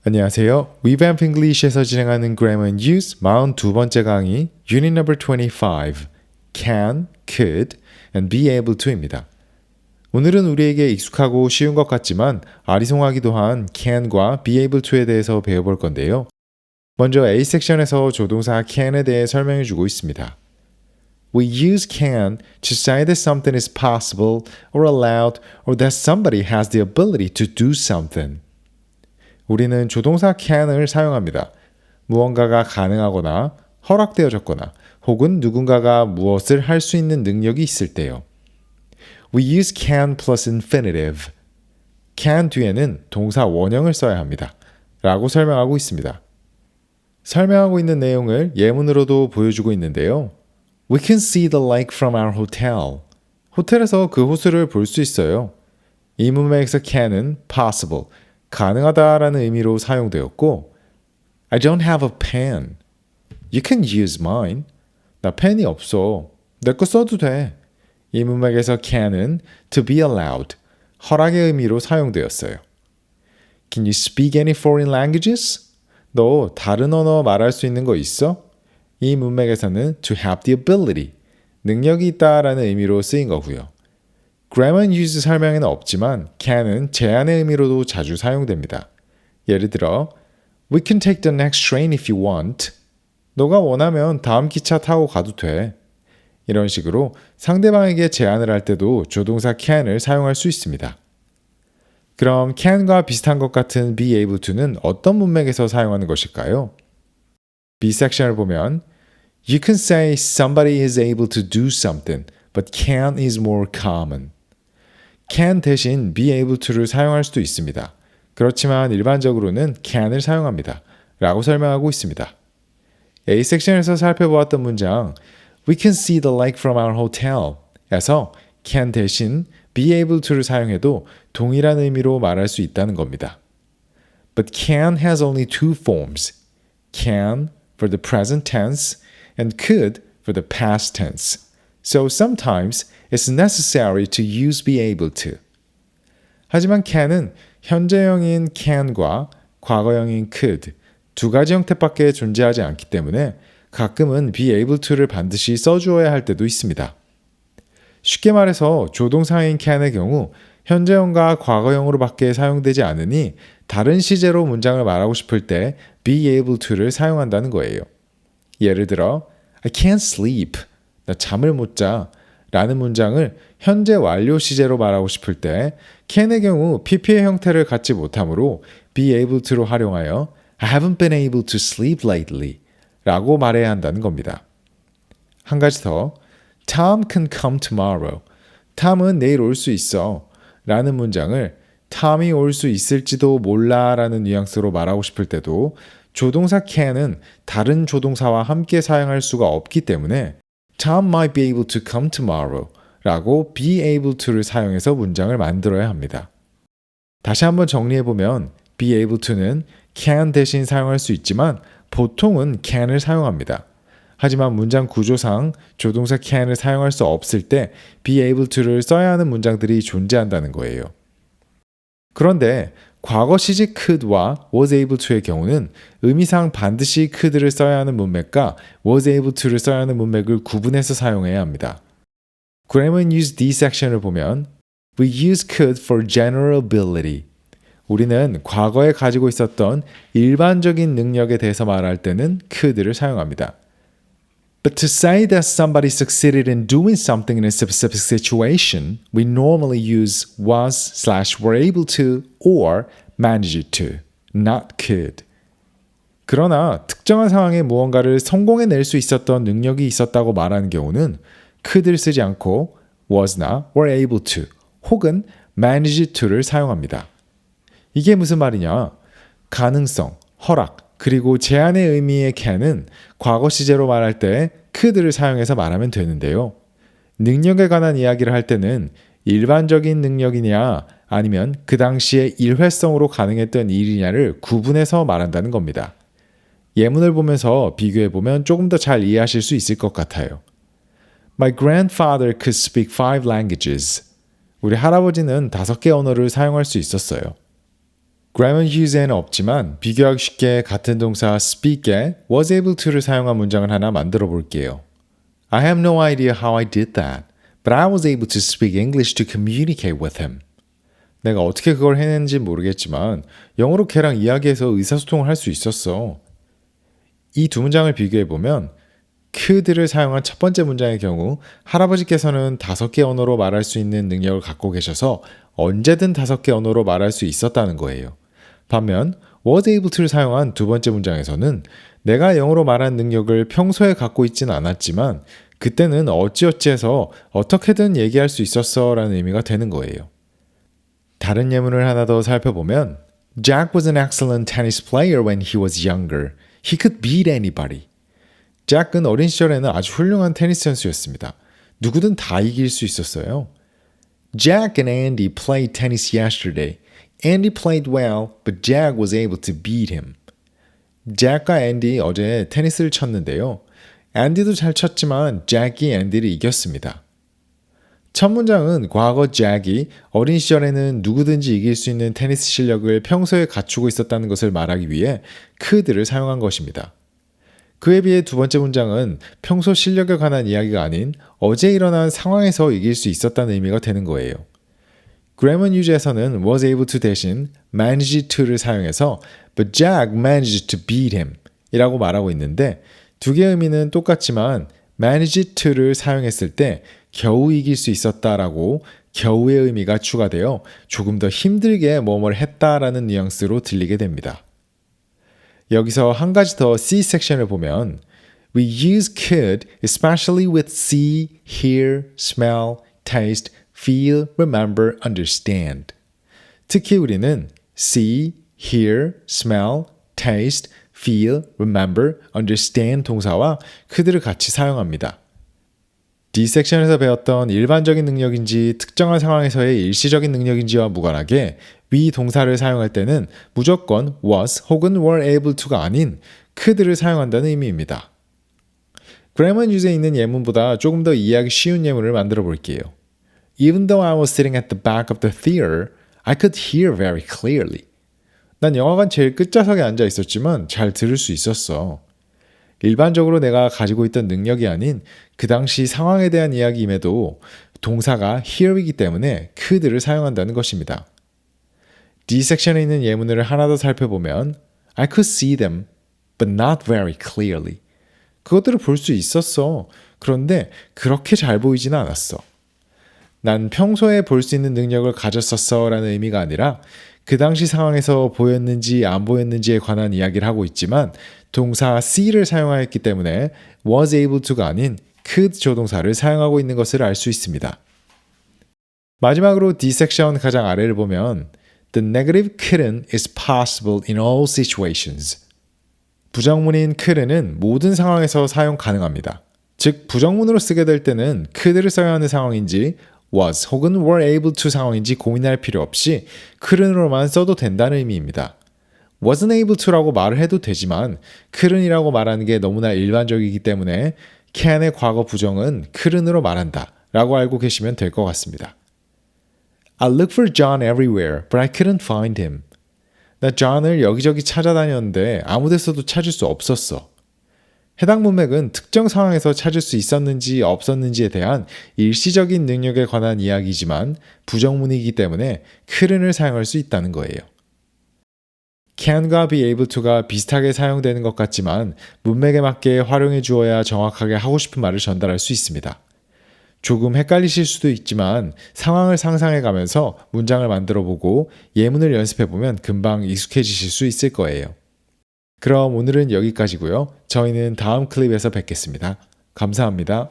안녕하세요. Revamp English에서 진행하는 Grammar and Use 42번째 강의 Unit Number 25 Can, Could, and Be Able to입니다. 오늘은 우리에게 익숙하고 쉬운 것 같지만 아리송하기도 한 can과 be able to에 대해서 배워볼 건데요. 먼저 A 섹션에서 조동사 can에 대해 설명해 주고 있습니다. We use can to say that something is possible or allowed or that somebody has the ability to do something. 우리는 조동사 can을 사용합니다. 무언가가 가능하거나 허락되어졌거나 혹은 누군가가 무엇을 할 수 있는 능력이 있을 때요. We use can plus infinitive. can 뒤에는 동사 원형을 써야 합니다. 라고 설명하고 있습니다. 설명하고 있는 내용을 예문으로도 보여주고 있는데요. We can see the lake from our hotel. 호텔에서 그 호수를 볼 수 있어요. 이 문맥에서 can은 possible, 가능하다라는 의미로 사용되었고 I don't have a pen. You can use mine. 나 펜이 없어. 내 거 써도 돼. 이 문맥에서 can은 to be allowed, 허락의 의미로 사용되었어요. Can you speak any foreign languages? 너 다른 언어 말할 수 있는 거 있어? 이 문맥에서는 to have the ability, 능력이 있다라는 의미로 쓰인 거고요. Grammar and use 설명에는 없지만 can은 제한의 의미로도 자주 사용됩니다. 예를 들어 We can take the next train if you want. 너가 원하면 다음 기차 타고 가도 돼. 이런 식으로 상대방에게 제안을 할 때도 조동사 can을 사용할 수 있습니다. 그럼 can과 비슷한 것 같은 be able to는 어떤 문맥에서 사용하는 것일까요? B 섹션을 보면 You can say somebody is able to do something, but can is more common. can 대신 be able to를 사용할 수도 있습니다. 그렇지만 일반적으로는 can을 사용합니다. 라고 설명하고 있습니다. A 섹션에서 살펴보았던 문장 We can see the lake from our hotel 에서 can 대신 be able to를 사용해도 동일한 의미로 말할 수 있다는 겁니다. But can has only two forms. Can for the present tense and could for the past tense. So sometimes it's necessary to use be able to. 하지만 can은 현재형인 can과 과거형인 could 두 가지 형태밖에 존재하지 않기 때문에 가끔은 be able to를 반드시 써주어야 할 때도 있습니다. 쉽게 말해서 조동사인 can의 경우 현재형과 과거형으로밖에 사용되지 않으니 다른 시제로 문장을 말하고 싶을 때 be able to를 사용한다는 거예요. 예를 들어 I can't sleep. 나 잠을 못 자. 라는 문장을 현재 완료 시제로 말하고 싶을 때 can의 경우 PP의 형태를 갖지 못하므로 be able to로 활용하여 I haven't been able to sleep lately 라고 말해야 한다는 겁니다. 한 가지 더 Tom can come tomorrow. 탐은 내일 올 수 있어 라는 문장을 탐이 올 수 있을지도 몰라 라는 뉘앙스로 말하고 싶을 때도 조동사 can은 다른 조동사와 함께 사용할 수가 없기 때문에 Tom might be able to come tomorrow 라고 be able to를 사용해서 문장을 만들어야 합니다. 다시 한번 정리해보면 be able to는 can 대신 사용할 수 있지만 보통은 can을 사용합니다. 하지만 문장 구조상 조동사 can을 사용할 수 없을 때 be able to를 써야 하는 문장들이 존재한다는 거예요. 그런데 과거 시제 could와 was able to의 경우는 의미상 반드시 could를 써야 하는 문맥과 was able to를 써야 하는 문맥을 구분해서 사용해야 합니다. Grammar and Use D 섹션을 보면 We use could for general ability. 우리는 과거에 가지고 있었던 일반적인 능력에 대해서 말할 때는 could를 사용합니다. But to say that somebody succeeded in doing something in a specific situation, we normally use was/were able to or managed to, not could. 그러나 특정한 상황에 무언가를 성공해낼 수 있었던 능력이 있었다고 말하는 경우는 could를 쓰지 않고 was나 were able to 혹은 managed to를 사용합니다. 이게 무슨 말이냐? 가능성, 허락, 그리고 제한의 의미의 can은 과거 시제로 말할 때 could를 사용해서 말하면 되는데요. 능력에 관한 이야기를 할 때는 일반적인 능력이냐 아니면 그 당시에 일회성으로 가능했던 일이냐를 구분해서 말한다는 겁니다. 예문을 보면서 비교해보면 조금 더 잘 이해하실 수 있을 것 같아요. My grandfather could speak 5 languages. 우리 할아버지는 5개 언어를 사용할 수 있었어요. Grammar use에는 없지만 비교하기 쉽게 같은 동사 speak에 was able to를 사용한 문장을 하나 만들어 볼게요. I have no idea how I did that, but I was able to speak English to communicate with him. 내가 어떻게 그걸 해냈는지 모르겠지만 영어로 걔랑 이야기해서 의사소통을 할 수 있었어. 이 두 문장을 비교해보면 could를 사용한 첫 번째 문장의 경우 할아버지께서는 5개 언어로 말할 수 있는 능력을 갖고 계셔서 언제든 5개 언어로 말할 수 있었다는 거예요. 반면 was able to를 사용한 두 번째 문장에서는 내가 영어로 말하는 능력을 평소에 갖고 있진 않았지만 그때는 어찌어찌해서 어떻게든 얘기할 수 있었어 라는 의미가 되는 거예요. 다른 예문을 하나 더 살펴보면 Jack was an excellent tennis player when he was younger. He could beat anybody. 잭은 어린 시절에는 아주 훌륭한 테니스 선수였습니다. 누구든 다 이길 수 있었어요. Jack and Andy played tennis yesterday. Andy played well, but Jack was able to beat him. 잭과 앤디 어제 테니스를 쳤는데요. 앤디도 잘 쳤지만 잭이 앤디를 이겼습니다. 첫 문장은 과거 잭이 어린 시절에는 누구든지 이길 수 있는 테니스 실력을 평소에 갖추고 있었다는 것을 말하기 위해 could를 사용한 것입니다. 그에 비해 두 번째 문장은 평소 실력에 관한 이야기가 아닌 어제 일어난 상황에서 이길 수 있었다는 의미가 되는 거예요. Grammar use에서는 was able to 대신 managed to를 사용해서 but Jack managed to beat him 이라고 말하고 있는데 두 개의 의미는 똑같지만 managed to를 사용했을 때 겨우 이길 수 있었다라고 겨우의 의미가 추가되어 조금 더 힘들게 뭐뭘 했다라는 뉘앙스로 들리게 됩니다. 여기서 한 가지 더 C 섹션을 보면 We use could especially with see, hear, smell, taste, feel, remember, understand. 특히 우리는 see, hear, smell, taste, feel, remember, understand 동사와 could를 같이 사용합니다. D 섹션에서 배웠던 일반적인 능력인지 특정한 상황에서의 일시적인 능력인지와 무관하게 위 동사를 사용할 때는 무조건 was 혹은 were able to가 아닌 could를 사용한다는 의미입니다. Grammar use에 있는 예문보다 조금 더 이해하기 쉬운 예문을 만들어 볼게요. Even though I was sitting at the back of the theater, I could hear very clearly. 난 영화관 제일 끝좌석에 앉아 있었지만 잘 들을 수 있었어. 일반적으로 내가 가지고 있던 능력이 아닌 그 당시 상황에 대한 이야기임에도 동사가 hear이기 때문에 could를 사용한다는 것입니다. D 섹션에 있는 예문을 하나 더 살펴보면 I could see them, but not very clearly. 그것들을 볼 수 있었어. 그런데 그렇게 잘 보이지는 않았어. 난 평소에 볼 수 있는 능력을 가졌었어 라는 의미가 아니라 그 당시 상황에서 보였는지 안 보였는지에 관한 이야기를 하고 있지만 동사 see를 사용하였기 때문에 was able to가 아닌 could 조동사를 사용하고 있는 것을 알 수 있습니다. 마지막으로 D 섹션 가장 아래를 보면 The negative couldn't is possible in all situations. 부정문인 could는 모든 상황에서 사용 가능합니다. 즉 부정문으로 쓰게 될 때는 could를 써야 하는 상황인지 was 혹은 were able to 상황인지 고민할 필요 없이 could으로만 써도 된다는 의미입니다. wasn't able to라고 말을 해도 되지만 couldn'이라고 말하는 게 너무나 일반적이기 때문에 can의 과거 부정은 couldn'으로 말한다 라고 알고 계시면 될 것 같습니다. I looked for John everywhere, but I couldn't find him. 나 John을 여기저기 찾아다녔는데 아무 데서도 찾을 수 없었어. 해당 문맥은 특정 상황에서 찾을 수 있었는지 없었는지에 대한 일시적인 능력에 관한 이야기지만 부정문이기 때문에 couldn'을 사용할 수 있다는 거예요. can과 be able to가 비슷하게 사용되는 것 같지만 문맥에 맞게 활용해 주어야 정확하게 하고 싶은 말을 전달할 수 있습니다. 조금 헷갈리실 수도 있지만 상황을 상상해 가면서 문장을 만들어 보고 예문을 연습해 보면 금방 익숙해지실 수 있을 거예요. 그럼 오늘은 여기까지고요. 저희는 다음 클립에서 뵙겠습니다. 감사합니다.